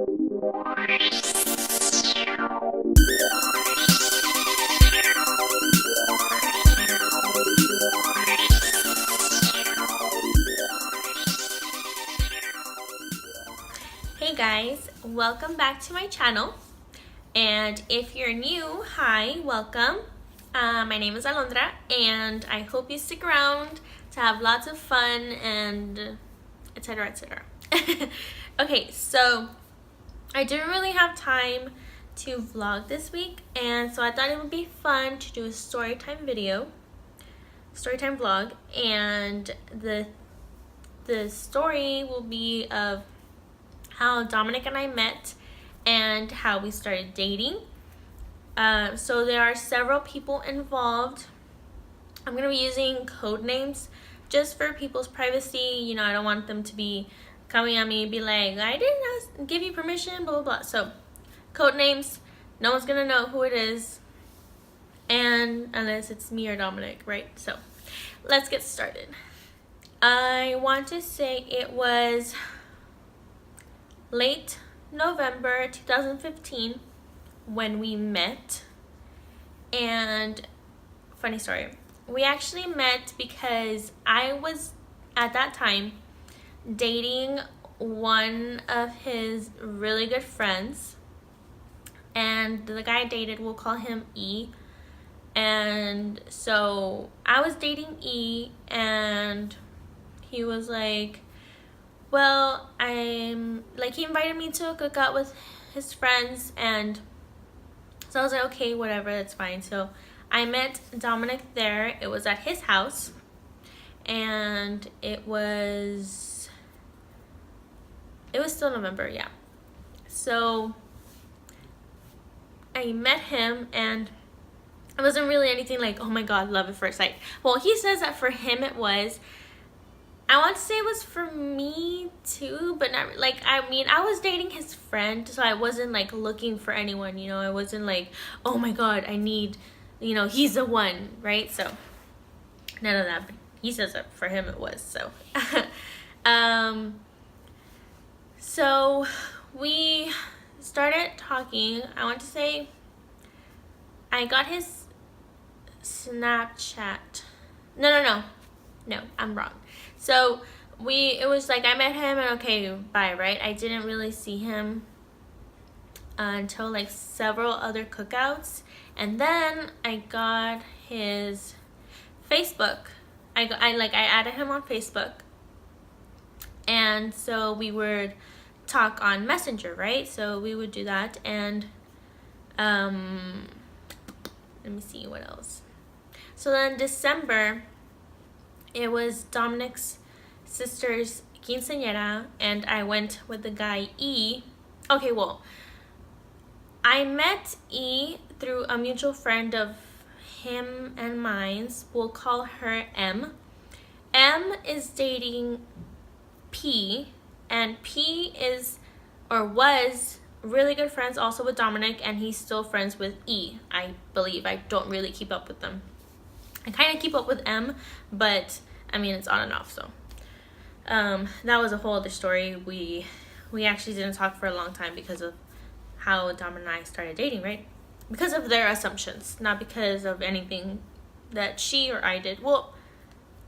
Hey guys, welcome back to my channel. And if you're new, hi, welcome. My name is Alondra, and I hope you stick around to have lots of fun and etc. etc. Okay, so I didn't really have time to vlog this week, and so I thought it would be fun to do a storytime vlog, and the story will be of how Dominic and I met and how we started dating. So there are several people involved. I'm going to be using code names just for people's privacy. You know, I don't want them to be coming at me and be like, I didn't give you permission, blah, blah, blah. So code names, no one's going to know who it is, and unless it's me or Dominic, right? So let's get started. I want to say it was late November 2015 when we met. And funny story, we actually met because I was at that time dating one of his really good friends, and the guy I dated, we'll call him E. And so I was dating E, and he was like, well, he invited me to a cookout with his friends, and so I was like, okay, whatever, that's fine. So I met Dominic there. It was at his house, and it was still November, yeah. So I met him, and it wasn't really anything like, oh my god, love at first sight. Well, he says that for him it was. I want to say it was for me too, but not like, I mean, I was dating his friend, so I wasn't like looking for anyone, you know. I wasn't like, oh my god, I need, you know, he's the one, right? So none of that, but he says that for him it was. So so we started talking. I want to say I got his Snapchat. No, I'm wrong. So it was like I met him and okay, bye, right? I didn't really see him until like several other cookouts, and then I got his Facebook. I added him on Facebook, and so we would talk on Messenger, right? So we would do that, and let me see what else. So then December, it was Dominic's sister's quinceañera, and I went with the guy E. Okay, well, I met E through a mutual friend of him and mine's. We'll call her M. M is dating P, and P is or was really good friends also with Dominic, and he's still friends with E, I believe. I don't really keep up with them. I kind of keep up with M, but I mean, it's on and off. So that was a whole other story. We actually didn't talk for a long time because of how Dom and I started dating, right? Because of their assumptions, not because of anything that she or I did. Well,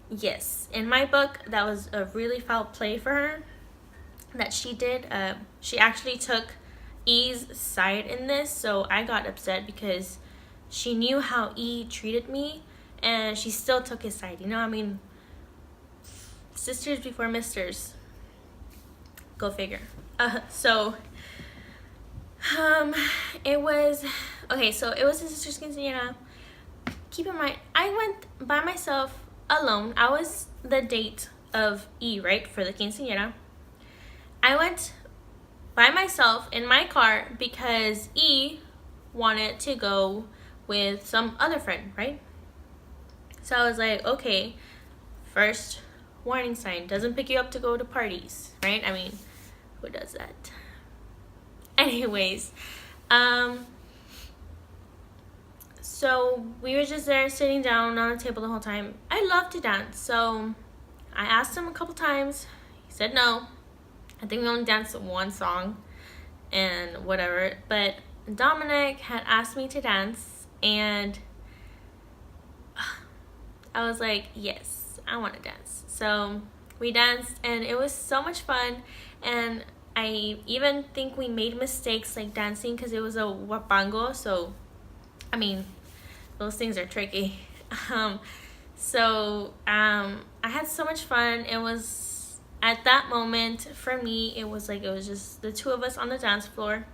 yes, in my book, that was a really foul play for her that she did. She actually took E's side in this, so I got upset because she knew how E treated me, and she still took his side. You know, I mean, sisters before misters. Go figure. So it was okay. So it was his sister's quinceañera. Keep in mind, I went by myself alone. I was the date of E, right, for the quinceañera. I went by myself in my car because E wanted to go with some other friend, right? So I was like, okay, first warning sign, doesn't pick you up to go to parties, right? I mean, who does that? Anyways, so we were just there sitting down on a table the whole time. I love to dance, so I asked him a couple times. He said no. I think we only danced one song, and whatever. But Dominic had asked me to dance, and I was like, yes, I want to dance. So we danced, and it was so much fun. And I even think we made mistakes like dancing because it was a huapango. So, I mean, those things are tricky. I had so much fun. It was, at that moment, for me, it was just the two of us on the dance floor.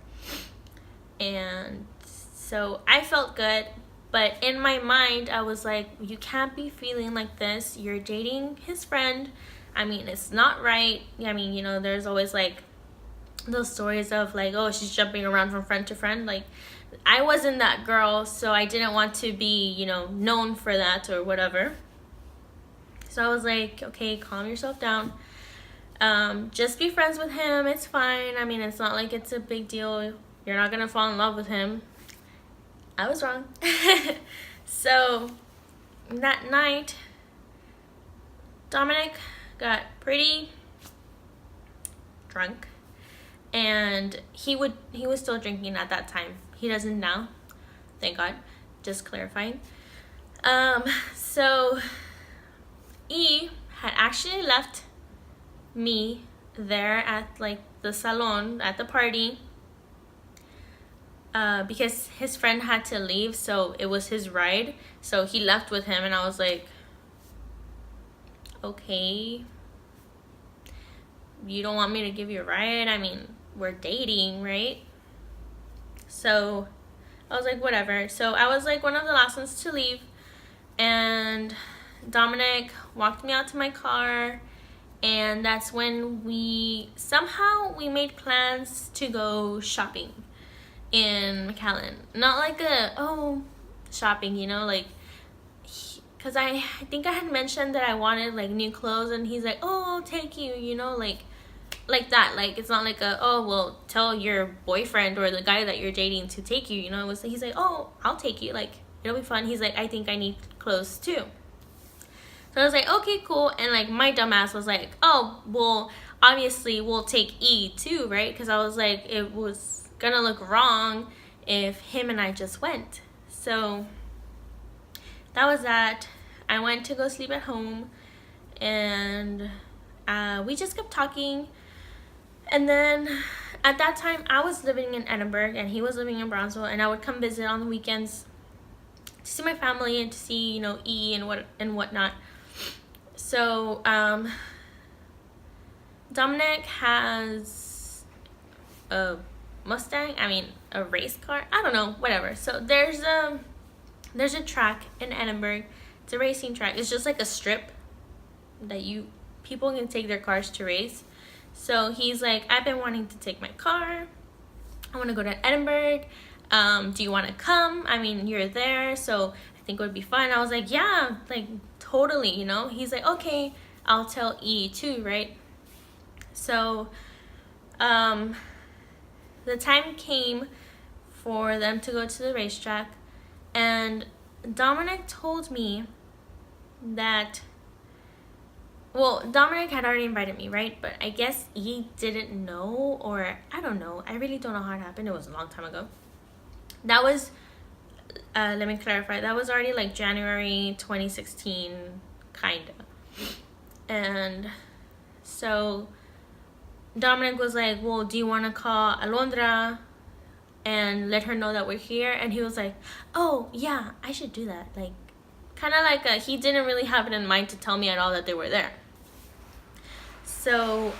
And so I felt good. But in my mind, I was like, you can't be feeling like this. You're dating his friend. I mean, it's not right. I mean, you know, there's always like those stories of like, oh, she's jumping around from friend to friend. Like, I wasn't that girl, so I didn't want to be, you know, known for that or whatever. So I was like, okay, calm yourself down. Just be friends with him. It's fine. I mean, it's not like it's a big deal. You're not going to fall in love with him. I was wrong. So that night, Dominic got pretty drunk, and he was still drinking at that time. He doesn't now, thank God, just clarifying. So E had actually left me there at like the salon at the party, because his friend had to leave, so it was his ride. So he left with him, and I was like, okay, you don't want me to give you a ride? I mean, we're dating, right? So I was like, whatever. So I was like one of the last ones to leave, and Dominic walked me out to my car, and that's when we made plans to go shopping in McAllen. Not like shopping, you know, like, because I think I had mentioned that I wanted like new clothes, and he's like, oh, I'll take you, you know, like that. Like, it's not like well, tell your boyfriend or the guy that you're dating to take you, you know. He's like, oh, I'll take you, like, it'll be fun. He's like, I think I need clothes too. So I was like, okay, cool. And like, my dumbass was like, oh, well, obviously we'll take E too, right? Because I was like, it was gonna look wrong if him and I just went. So that was that. I went to go sleep at home, and we just kept talking. And then at that time, I was living in Edinburgh and he was living in Brownsville, and I would come visit on the weekends to see my family and to see, you know, E and whatnot. So Dominic has a Mustang, a race car, I don't know, whatever. So there's a track in Edinburgh. It's a racing track. It's just like a strip that people can take their cars to race. So he's like, I've been wanting to take my car. I want to go to Edinburgh. Do you want to come? I mean, you're there, so I think it would be fun. I was like, yeah, like, totally, you know. He's like, okay, I'll tell E too, right? So the time came for them to go to the racetrack, and Dominic told me that, well, Dominic had already invited me, right? But I guess he didn't know, or I don't know. I really don't know how it happened. It was a long time ago. That was, let me clarify, that was already like January 2016, kind of. And so Dominic was like, well, do you want to call Alondra and let her know that we're here? And he was like, oh, yeah, I should do that. Like, kind of like he didn't really have it in mind to tell me at all that they were there. So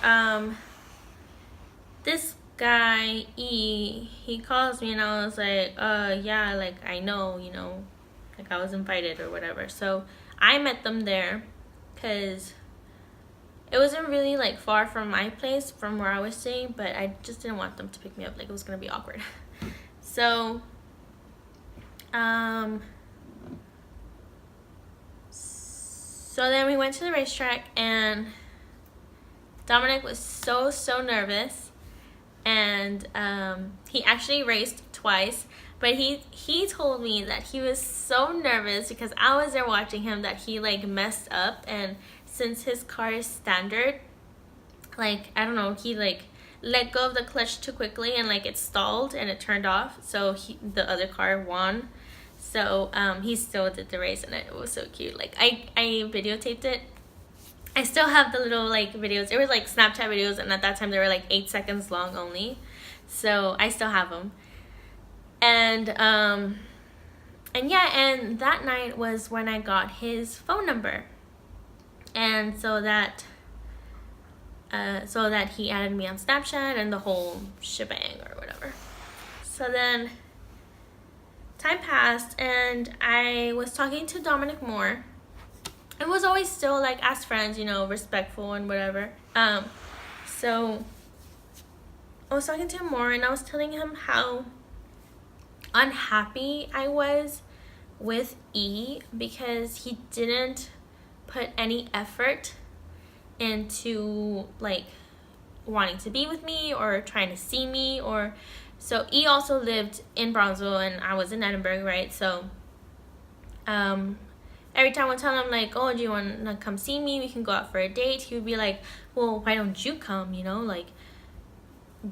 this guy E, he calls me, and I was like, yeah, like, I know, you know, like, I was invited or whatever. So I met them there because it wasn't really like far from my place, from where I was staying, but I just didn't want them to pick me up. Like, it was gonna be awkward. So so then we went to the racetrack, and Dominic was so nervous, and he actually raced twice, but he told me that he was so nervous because I was there watching him that he like messed up, and since his car is standard, like, I don't know, he like let go of the clutch too quickly and like it stalled and it turned off. So the other car won. So he still did the race and it was so cute. Like I videotaped it. I still have the little like videos. It was like Snapchat videos, and at that time they were like 8 seconds long only. So I still have them. And yeah, and that night was when I got his phone number. And so that he added me on Snapchat and the whole shebang or whatever. So then time passed and I was talking to Dominic more. It was always still like as friends, you know, respectful and whatever. So I was talking to him more and I was telling him how unhappy I was with E because he didn't put any effort into like wanting to be with me or trying to see me. Or so E also lived in Bronzeville and I was in Edinburgh, right? So every time I would tell him like, oh, do you want to come see me, we can go out for a date, he would be like, well, why don't you come, you know, like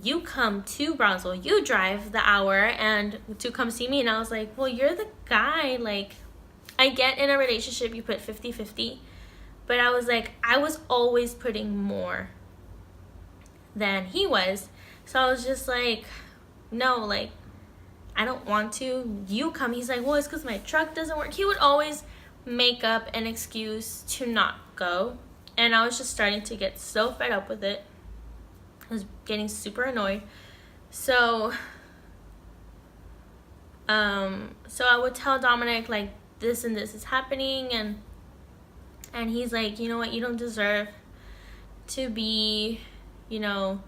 you come to Bronzeville, you drive the hour and to come see me. And I was like, well, you're the guy. Like I get in a relationship you put 50-50, but I was like, I was always putting more than he was. So I was just like, no, like I don't want to, you come. He's like, well, it's because my truck doesn't work. He would always make up an excuse to not go, and I was just starting to get so fed up with it. I was getting super annoyed. So I would tell Dominic like this and this is happening, and he's like, you know what, you don't deserve to be, you know,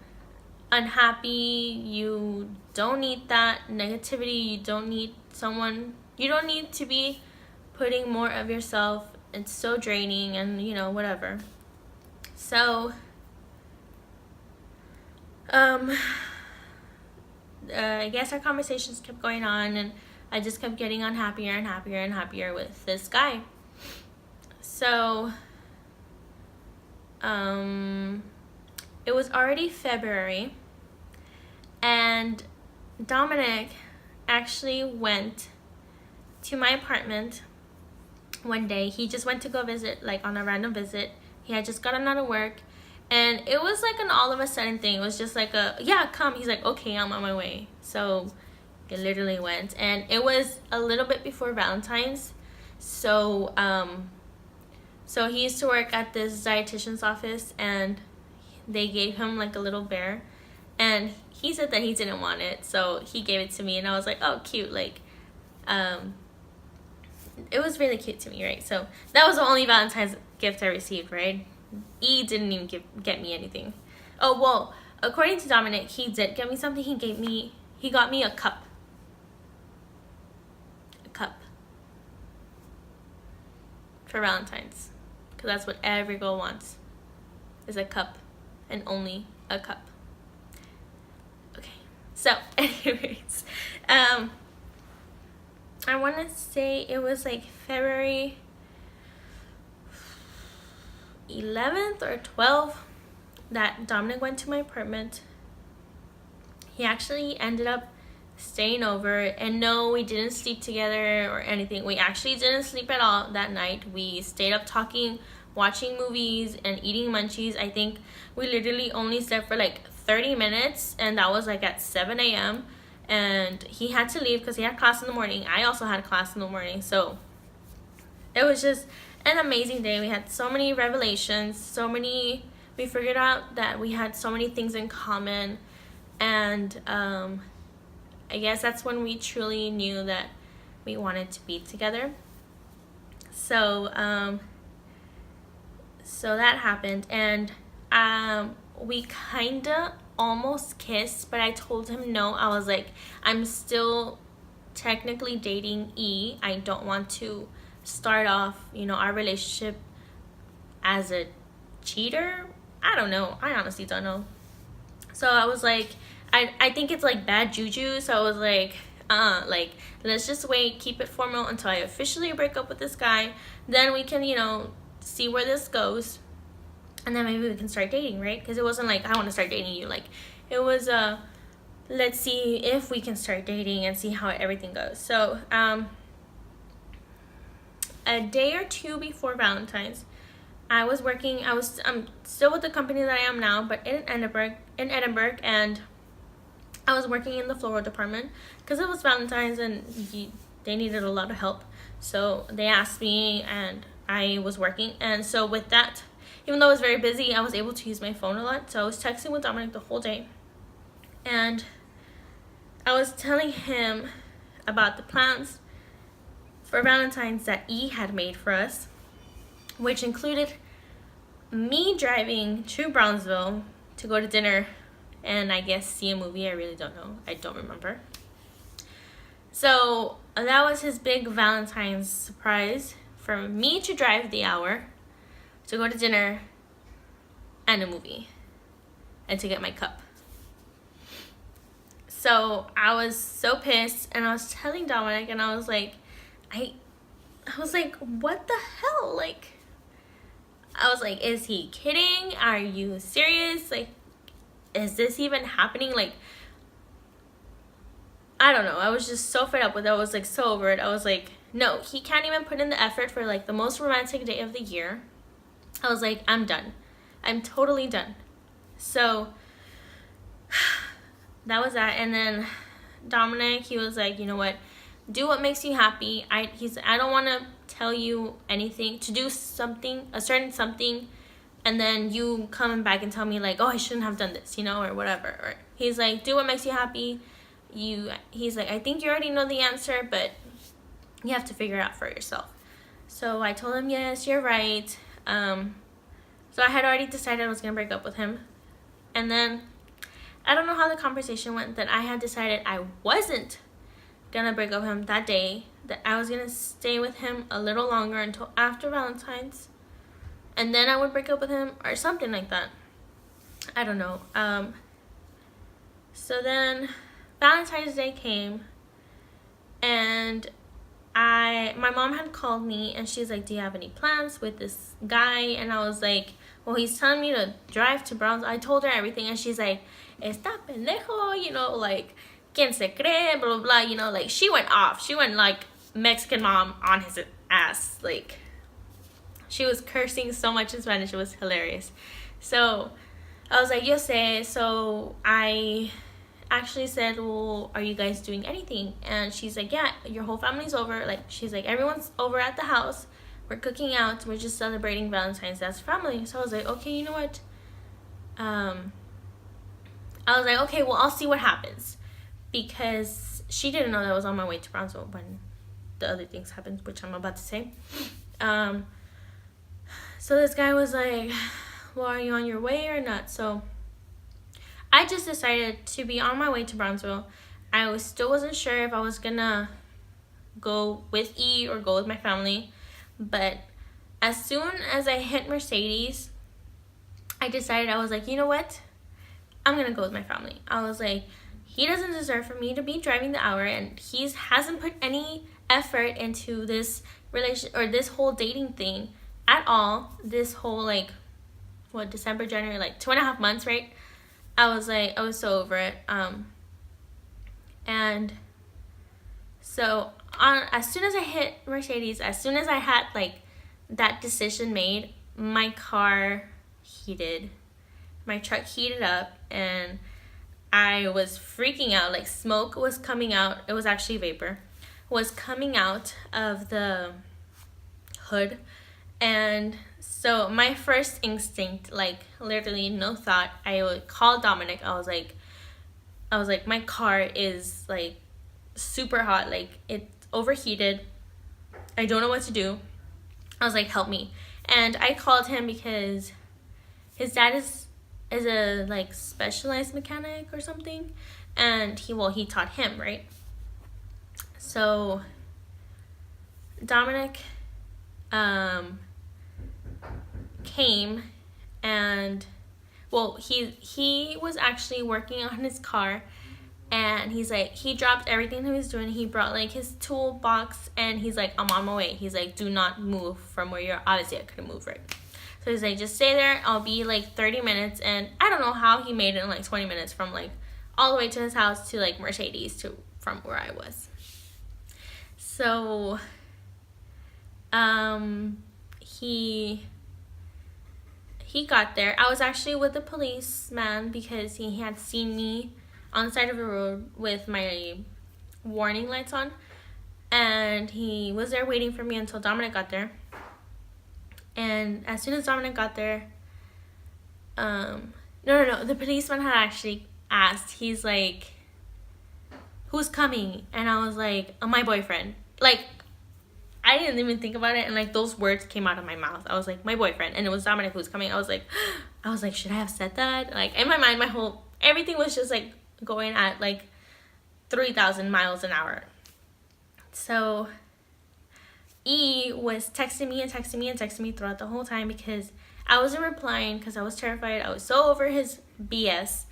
unhappy. You don't need that negativity. You don't need to be putting more of yourself. It's so draining and, you know, whatever. So I guess our conversations kept going on and I just kept getting unhappier and happier and happier with this guy. So it was already February and Dominic actually went to my apartment one day. He just went to go visit, like on a random visit. He had just gotten out of work and it was like an all of a sudden thing. It was just like yeah, come. He's like, okay, I'm on my way. So it literally went, and it was a little bit before Valentine's. So so he used to work at this dietitian's office and they gave him like a little bear, and he said that he didn't want it, so he gave it to me, and I was like, oh, cute. Like it was really cute to me, right? So that was the only Valentine's gift I received, right? E didn't even get me anything. Oh, well, according to Dominic, he did get me something. He got me a cup. A cup. For Valentine's. Because that's what every girl wants. Is a cup. And only a cup. Okay. So, anyways. I want to say it was like February 11th or 12th that Dominic went to my apartment. He actually ended up staying over, and no, we didn't sleep together or anything. We actually didn't sleep at all that night. We stayed up talking, watching movies and eating munchies. I think we literally only slept for like 30 minutes, and that was like at 7 a.m. and he had to leave because he had class in the morning. I also had class in the morning. So it was just an amazing day. We had so many revelations, we figured out that we had so many things in common, and I guess that's when we truly knew that we wanted to be together. So so that happened, and we kinda almost kissed, but I told him no. I was like, I'm still technically dating E. I don't want to start off, you know, our relationship as a cheater. I don't know. I honestly don't know. So I was like, I think it's like bad juju. So I was like, let's just wait, keep it formal until I officially break up with this guy. Then we can, you know, see where this goes, and then maybe we can start dating, right? Because it wasn't like I want to start dating you like it was let's see if we can start dating and see how everything goes. So a day or two before Valentine's, I was working. I'm still with the company that I am now, but in Edinburgh, and I was working in the floral department because it was Valentine's and they needed a lot of help. So they asked me, and I was working. And so with that, even though I was very busy, I was able to use my phone a lot. So I was texting with Dominic the whole day, and I was telling him about the plans for Valentine's that E had made for us, which included me driving to Brownsville to go to dinner and I guess see a movie. I really don't know. I don't remember. So that was his big Valentine's surprise, for me to drive the hour to go to dinner and a movie and to get my cup. So I was so pissed, and I was telling Dominic, and I was like, what the hell? Like, I was like, is he kidding? Are you serious? Like, is this even happening? Like, I don't know. I was just so fed up with it. I was like so over it. I was like, no, he can't even put in the effort for like the most romantic day of the year. I was like, I'm done. I'm totally done. So that was that. And then Dominic, he was like, you know what? Do what makes you happy. I don't want to tell you anything, to do something, a certain something, and then you come back and tell me like, oh, I shouldn't have done this, or whatever. Or he's like, do what makes you happy. He's like, I think you already know the answer, but you have to figure it out for yourself. So I told him, yes, you're right. So I had already decided I was gonna break up with him, and then I don't know how the conversation went, that I had decided I wasn't gonna break up with him that day, that I was gonna stay with him a little longer until after Valentine's, and then I would break up with him or something like that. I don't know. So then Valentine's Day came, and my mom had called me, and she's like, do you have any plans with this guy? And I was like, well, he's telling me to drive to Brownsville. I told her everything, and she's like, está pendejo, like, quien se cree, blah, blah, blah, like, she went off. She went, like, Mexican mom on his ass. Like, she was cursing so much in Spanish. It was hilarious. So I was like, yo sé. So I actually said, well, are you guys doing anything? And she's like, yeah, your whole family's over. Like, she's like, everyone's over at the house. We're cooking out. We're just celebrating Valentine's Day as family. So I was like, okay, you know what? I was like, okay, well, I'll see what happens. Because she didn't know that I was on my way to Brownsville when the other things happened, which I'm about to say. So this guy was like, well, are you on your way or not? So I just decided to be on my way to Brownsville. I still wasn't sure if I was gonna go with E or go with my family. But as soon as I hit Mercedes, I decided, I was like, you know what? I'm gonna go with my family. I was like, he doesn't deserve for me to be driving the hour, and he hasn't put any effort into this relation or this whole dating thing at all. This whole December, January, 2.5 months, right? I was so over it. And so as soon as I hit Mercedes, as soon as I had that decision made, my car heated, my truck heated up, and I was freaking out. Like, smoke was coming out. It was actually vapor, was coming out of the hood. And so my first instinct, literally no thought, I would call Dominic. I was like, my car is super hot, it's overheated. I don't know what to do. I was like, help me. And I called him because his dad is a specialized mechanic or something, and he taught him, right? So Dominic came, and he was actually working on his car, and he dropped everything he was doing. He brought his toolbox, and he's like, I'm on my way. He's like, do not move from where you're. Obviously I couldn't move, right? So he's like, just stay there. I'll be like 30 minutes. And I don't know how he made it in like 20 minutes from like all the way to his house to like Mercedes to from where I was. So he got there. I was actually with the policeman because he had seen me on the side of the road with my warning lights on, and he was there waiting for me until Dominic got there. And as soon as Dominic got there, no, the policeman had actually asked, he's like, who's coming? And I was like, oh, my boyfriend. Like, I didn't even think about it, and like those words came out of my mouth. I was like, my boyfriend, and it was Dominic who's coming. I was like, should I have said that? Like in my mind, everything was just like going at like 3,000 miles an hour. So E was texting me throughout the whole time because I wasn't replying because I was terrified. I was so over his BS.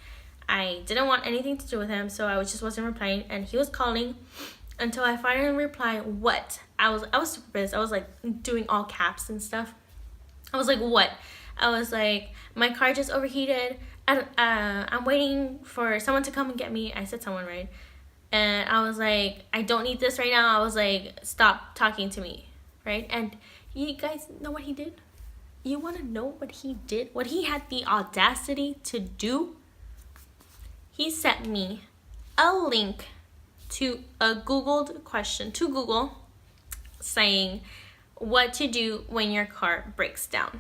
I didn't want anything to do with him, so I just wasn't replying, and he was calling until I finally replied, what? I was super pissed. I was like doing all caps and stuff. I was like, what? I was like, my car just overheated. I'm waiting for someone to come and get me. I said someone, right? And I was like, I don't need this right now. I was like, stop talking to me, right? And you guys know what he did? You want to know what he did? What he had the audacity to do? He sent me a link to a Googled question to Google saying what to do when your car breaks down.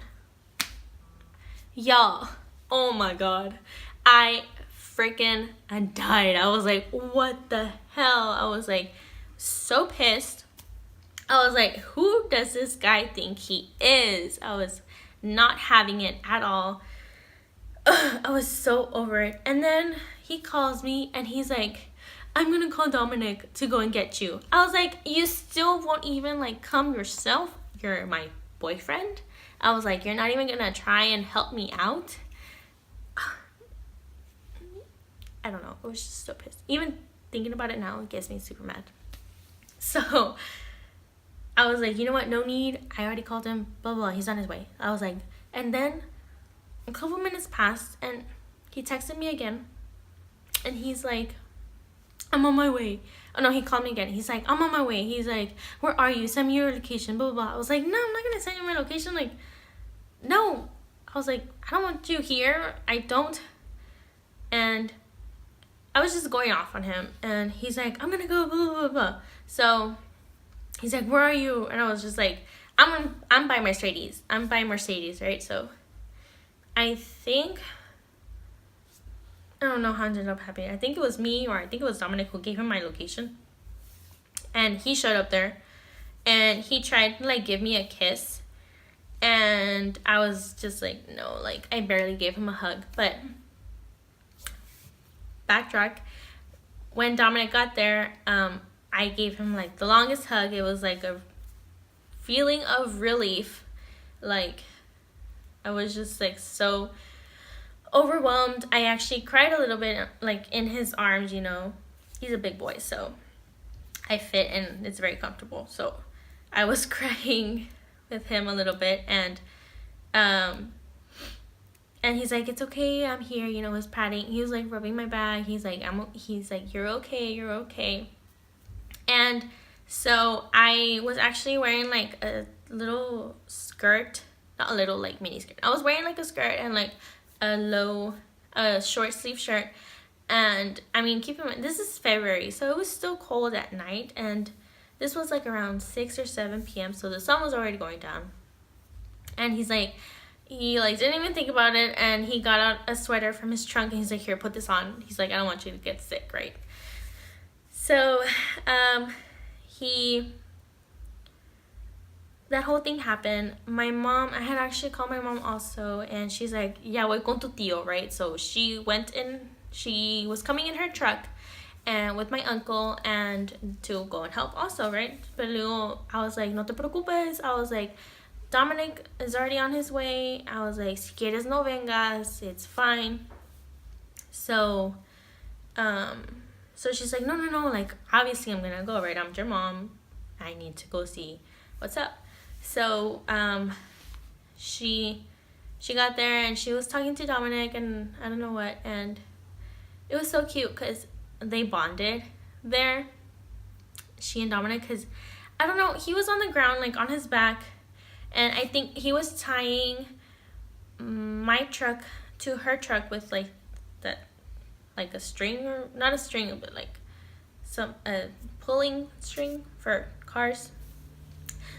Y'all, oh my god, I freaking died. I was like, what the hell? I was like so pissed. I was like, who does this guy think he is? I was not having it at all. I was so over it. And then he calls me and he's like, I'm gonna call Dominic to go and get you. I was like, you still won't even like come yourself? You're my boyfriend? I was like, you're not even gonna try and help me out? I don't know. I was just so pissed. Even thinking about it now, it gets me super mad. So I was like, you know what? No need. I already called him. Blah, blah, blah. He's on his way. I was like, and then a couple minutes passed and he texted me again. And he's like, I'm on my way. Oh no, he called me again. He's like, I'm on my way. He's like, where are you? Send me your location, blah, blah, blah. I was like, no, I'm not gonna send you my location. Like, no. I was like, I don't want you here. I don't. And I was just going off on him. And he's like, I'm gonna go, blah, blah, blah, blah. So he's like, where are you? And I was just like, I'm by Mercedes. I'm by Mercedes, right? So I don't know how it ended up happening. I think it was me or I think it was Dominic who gave him my location. And he showed up there. And he tried to, like, give me a kiss. And I was just like, no. Like, I barely gave him a hug. But backtrack. When Dominic got there, I gave him, like, the longest hug. It was, like, a feeling of relief. Like, I was just, like, so overwhelmed. I actually cried a little bit, like, in his arms, you know. He's a big boy, so I fit and it's very comfortable. So I was crying with him a little bit, and he's like, it's okay, I'm here, you know. Was patting, he was like rubbing my back. He's like, you're okay. And so I was actually wearing like a little skirt, not a little, like mini skirt. I was wearing like a skirt and like a short sleeve shirt. And I mean, keep in mind, this is February, so it was still cold at night, and this was like around 6 or 7 p.m. so the sun was already going down. And he didn't even think about it, and he got out a sweater from his trunk and he's like, here, put this on. He's like, I don't want you to get sick, right? So that whole thing happened. My mom, I had actually called my mom also, and she's like, yeah, voy con tu tío, right? So she was coming in her truck and with my uncle and to go and help also, right? But luego, I was like, no te preocupes. I was like, Dominic is already on his way. I was like, si quieres no vengas, it's fine. So she's like, no, like, obviously I'm gonna go, right? I'm your mom. I need to go see what's up. So she she got there and she was talking to Dominic and I don't know what, and it was so cute because they bonded there, she and Dominic, because I don't know, he was on the ground like on his back, and I think he was tying my truck to her truck with like that, like a string, or not a string, but like some pulling string for cars.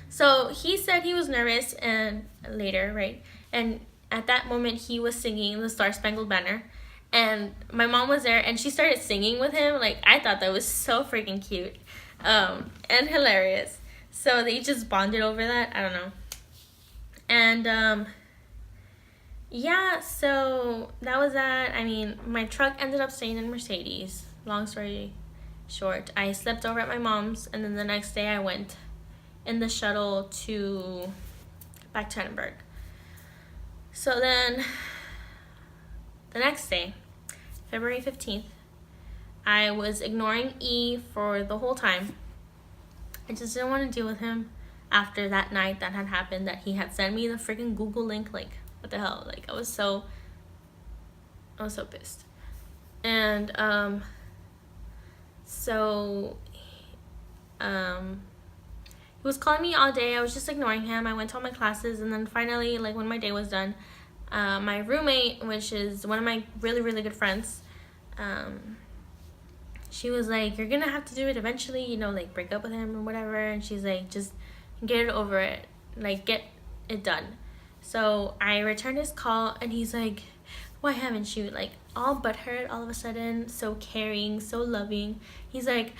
So he said he was nervous, and later, right, and at that moment he was singing the Star Spangled Banner, and my mom was there and she started singing with him. Like, I thought that was so freaking cute, and hilarious. So they just bonded over that. I don't know. And yeah, so that was that. I mean, my truck ended up staying in Mercedes. Long story short, I slept over at my mom's, and then the next day I went in the shuttle back to Edinburgh. So then the next day, February 15th, I was ignoring E for the whole time. I just didn't want to deal with him after that night that had happened, that he had sent me the freaking Google link. Like, what the hell? Like, I was so pissed. And he was calling me all day. I was just ignoring him. I went to all my classes, and then finally, like, when my day was done, my roommate, which is one of my really, really good friends, she was like, you're gonna have to do it eventually, you know, like, break up with him or whatever. And she's like, just get it over it, like, get it done. So I returned his call, and he's like, why haven't you? Like, all butthurt all of a sudden, so caring, so loving. He's like,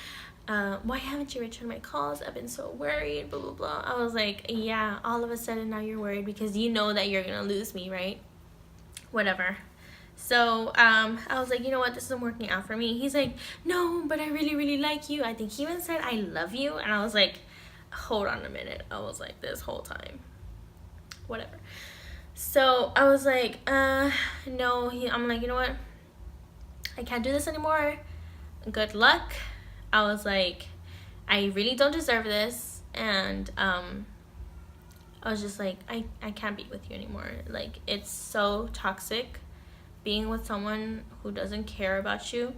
why haven't you returned my calls? I've been so worried, blah, blah, blah. I was like, yeah, all of a sudden now you're worried because you know that you're gonna lose me, right? Whatever. So I was like, you know what, this isn't working out for me. He's like, no, but I really, really like you. I think he even said, I love you. And I was like, hold on a minute. I was like, this whole time, whatever. So I was like, no. I'm like, you know what, I can't do this anymore. Good luck. I was like, I really don't deserve this. And I was just like, I can't be with you anymore. Like, it's so toxic being with someone who doesn't care about you,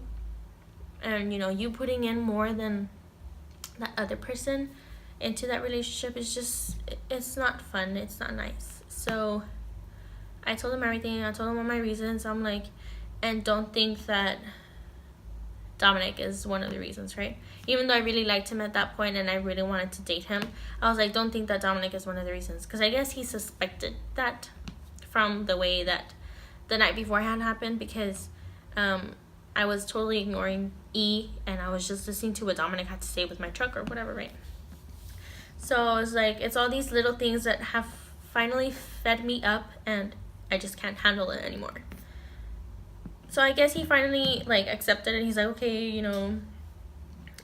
and, you know, you putting in more than that other person into that relationship is just, it's not fun. It's not nice. So I told him everything. I told him all my reasons. I'm like, and don't think that Dominic is one of the reasons, right? Even though I really liked him at that point and I really wanted to date him, I was like, don't think that Dominic is one of the reasons. Because I guess he suspected that from the way that the night beforehand happened, because I was totally ignoring E and I was just listening to what Dominic had to say with my truck or whatever, right? So I was like, it's all these little things that have finally fed me up and I just can't handle it anymore. So I guess he finally, like, accepted it. He's like, okay, you know,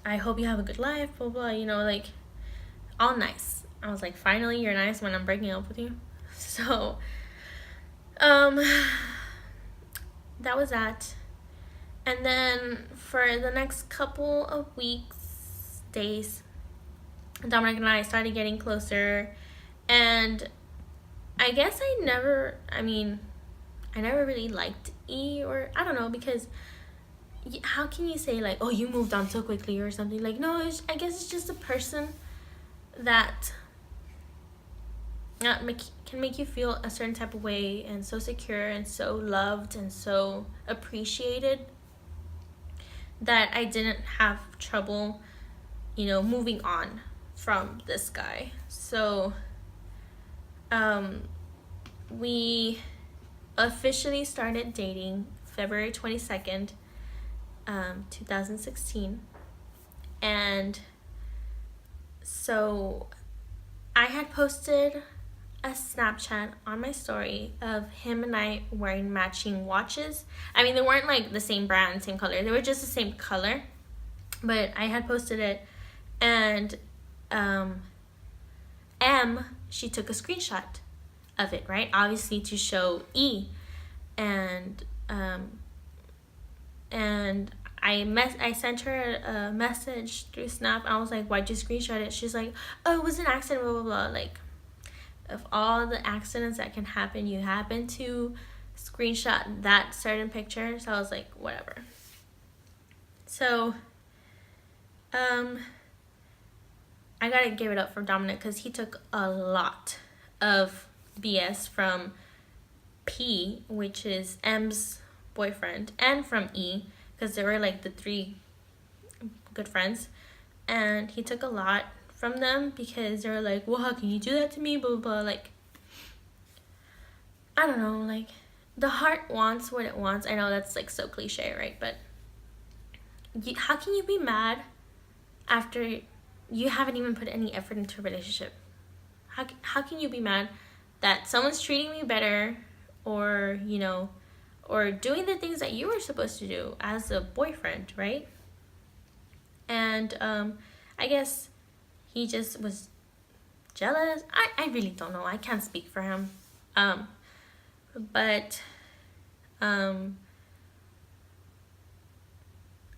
I hope you have a good life, blah, blah, you know, like, all nice. I was like, finally, you're nice when I'm breaking up with you. So, that was that. And then for the next couple of weeks, days, Dominic and I started getting closer. And I guess I never really liked E, or I don't know, because how can you say, like, oh, you moved on so quickly or something? Like, no, I guess it's just a person that can make you feel a certain type of way, and so secure and so loved and so appreciated, that I didn't have trouble, you know, moving on from this guy. So we officially started dating February 22nd, 2016. And so I had posted a Snapchat on my story of him and I wearing matching watches. I mean, they weren't like the same brand, same color. They were just the same color. But I had posted it, and M, she took a screenshot of it, right? Obviously to show E. And I sent her a message through Snap. I was like, why'd you screenshot it? She's like, oh, it was an accident, blah, blah, blah. Like, of all the accidents that can happen, you happen to screenshot that certain picture. So I was like, whatever. So I gotta give it up for Dominic, because he took a lot of BS from P, which is M's boyfriend, and from E, because they were like the 3 good friends, and he took a lot from them because they were like, well, how can you do that to me, blah blah blah. Like, I don't know, like, the heart wants what it wants. I know that's like so cliche, right? But how can you be mad after you haven't even put any effort into a relationship? How can you be mad that someone's treating me better, or, you know, or doing the things that you were supposed to do as a boyfriend, right? And I guess he just was jealous. I really don't know. I can't speak for him. But I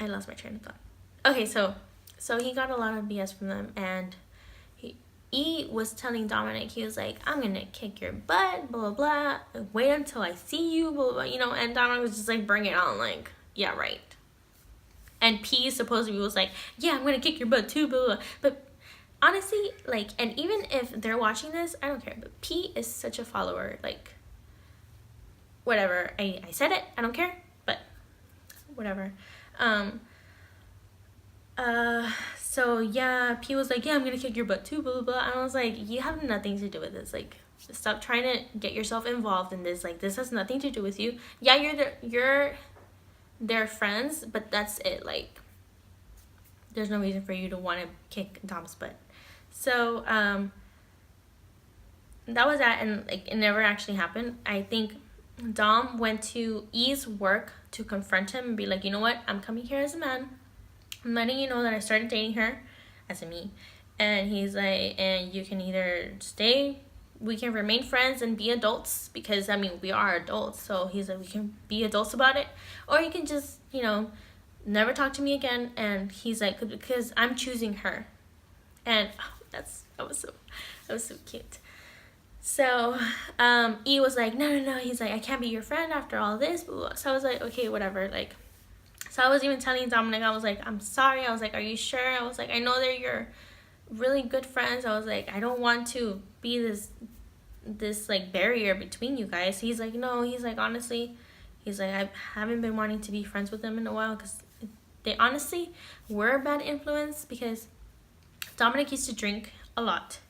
lost my train of thought. Okay, so he got a lot of BS from them, and E was telling Dominic, he was like, I'm gonna kick your butt, blah blah blah, wait until I see you, blah blah blah, you know. And Dominic was just like, bring it on, like, yeah, right. And P supposedly was like, yeah, I'm gonna kick your butt too, blah blah blah. But honestly, like, and even if they're watching this, I don't care, but P is such a follower, like, whatever. I said it, I don't care, but whatever. So yeah, P was like, yeah, I'm gonna kick your butt too, blah blah blah. And I was like, you have nothing to do with this. Like, stop trying to get yourself involved in this. Like, this has nothing to do with you. Yeah, you're their friends, but that's it. Like, there's no reason for you to want to kick Dom's butt. So that was that, and like, it never actually happened. I think Dom went to E's work to confront him and be like, you know what, I'm coming here as a man. I'm letting you know that I started dating her as a me. And he's like, and you can either stay, we can remain friends and be adults, because I mean, we are adults. So he's like, we can be adults about it, or you can just, you know, never talk to me again. And he's like, because I'm choosing her. And that was so cute. So E was like, no, he's like, I can't be your friend after all this, blah, blah. So I was like, okay, whatever. Like, so I was even telling Dominic, I was like, I'm sorry. I was like, are you sure? I was like, I know they're your really good friends. I was like, I don't want to be this like barrier between you guys. He's like, no. He's like, honestly, he's like, I haven't been wanting to be friends with them in a while, because they honestly were a bad influence, because Dominic used to drink a lot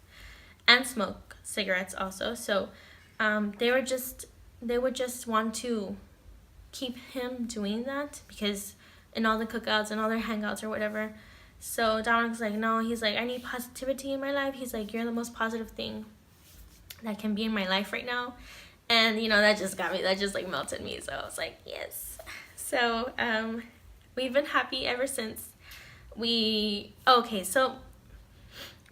and smoke cigarettes also. So they would just want to keep him doing that, because in all the cookouts and all their hangouts or whatever. So Dominic's like, no, he's like, I need positivity in my life. He's like, you're the most positive thing that can be in my life right now. And, you know, that just like melted me. So I was like, yes. So we've been happy ever since. Okay, so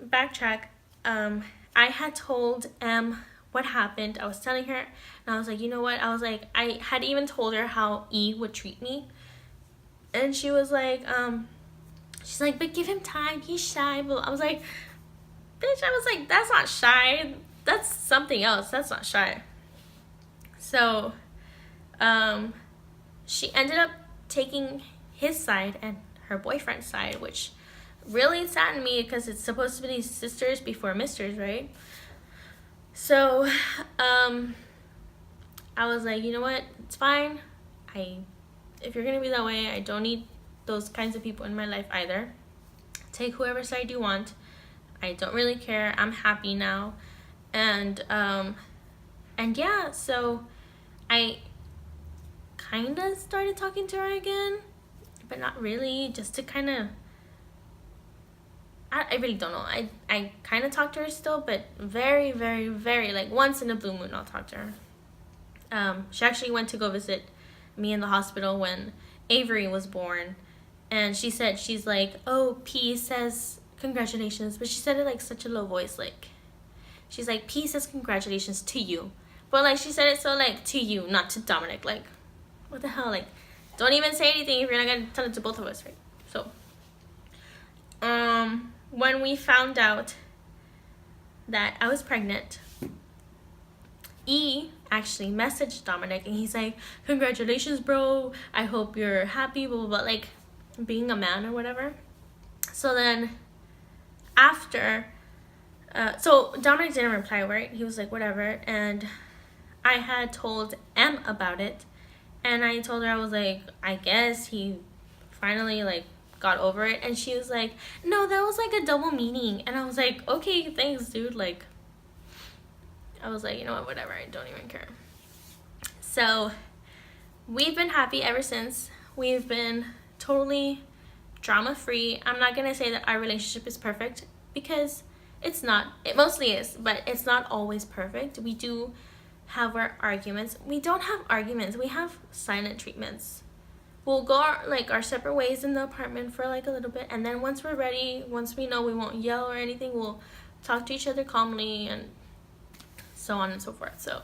backtrack. I had told M what happened. I was telling her, and I was like, you know what? I was like, I had even told her how E would treat me. And she was like, she's like, but give him time, he's shy. But I was like, bitch, I was like, that's not shy. That's something else. That's not shy. So she ended up taking his side and her boyfriend's side, which really saddened me, because it's supposed to be sisters before misters, right? So I was like, you know what, it's fine. If you're gonna be that way, I don't need those kinds of people in my life either. Take whoever side you want. I don't really care. I'm happy now. And yeah, so I kind of started talking to her again, but not really, just to kind of, I really don't know. I kind of talk to her still, but very, very, very, like, once in a blue moon I'll talk to her. She actually went to go visit me in the hospital when Avery was born, and she said, she's like, oh, P says congratulations, but she said it like such a low voice, like, she's like, P says congratulations to you, but like, she said it so like, to you, not to Dominic. Like, what the hell? Like, don't even say anything if you're not gonna tell it to both of us, right? So when we found out that I was pregnant, E actually messaged Dominic, and he's like, congratulations, bro, I hope you're happy, blah blah blah, like being a man or whatever. So then after so Dominic didn't reply, right? He was like, whatever. And I had told M about it, and I told her, I was like, I guess he finally like got over it. And she was like, no, that was like a double meaning. And I was like, okay, thanks, dude. Like, I was like, you know what, whatever, I don't even care. So we've been happy ever since. We've been totally drama free. I'm not gonna say that our relationship is perfect, because it's not. It mostly is, but it's not always perfect. We do have our arguments. We don't have arguments, we have silent treatments. We'll go our separate ways in the apartment for like a little bit, and then once we're ready, once we know we won't yell or anything, we'll talk to each other calmly, and so on and so forth. So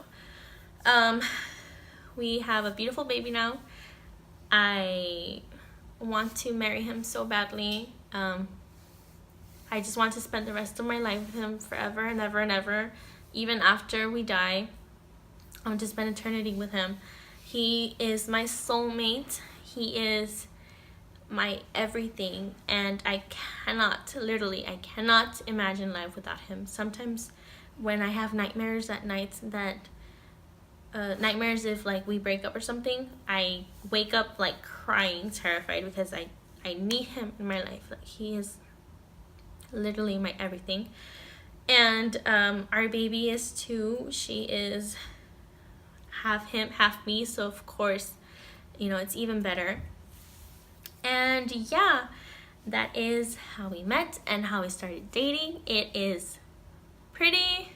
we have a beautiful baby now. I want to marry him so badly. I just want to spend the rest of my life with him forever and ever and ever. Even after we die, I want to spend eternity with him. He is my soulmate. He is my everything, and I cannot imagine life without him. Sometimes when I have nightmares at night, that nightmares if like we break up or something, I wake up like crying, terrified, because I need him in my life. Like, he is literally my everything. And our baby is too. She is half him, half me, so of course, you know, it's even better. And yeah, that is how we met and how we started dating. It is pretty,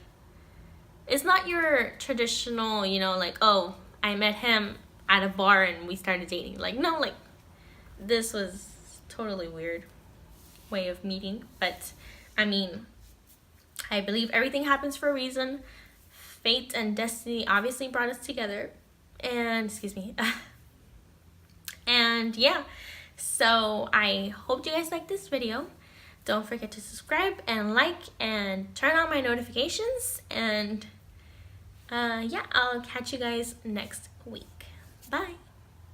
it's not your traditional, you know, like, oh, I met him at a bar and we started dating. Like, no, like, this was totally weird way of meeting. But I mean, I believe everything happens for a reason. Fate and destiny obviously brought us together. And excuse me. And yeah, so I hope you guys like this video. Don't forget to subscribe and like and turn on my notifications. And yeah, I'll catch you guys next week. Bye.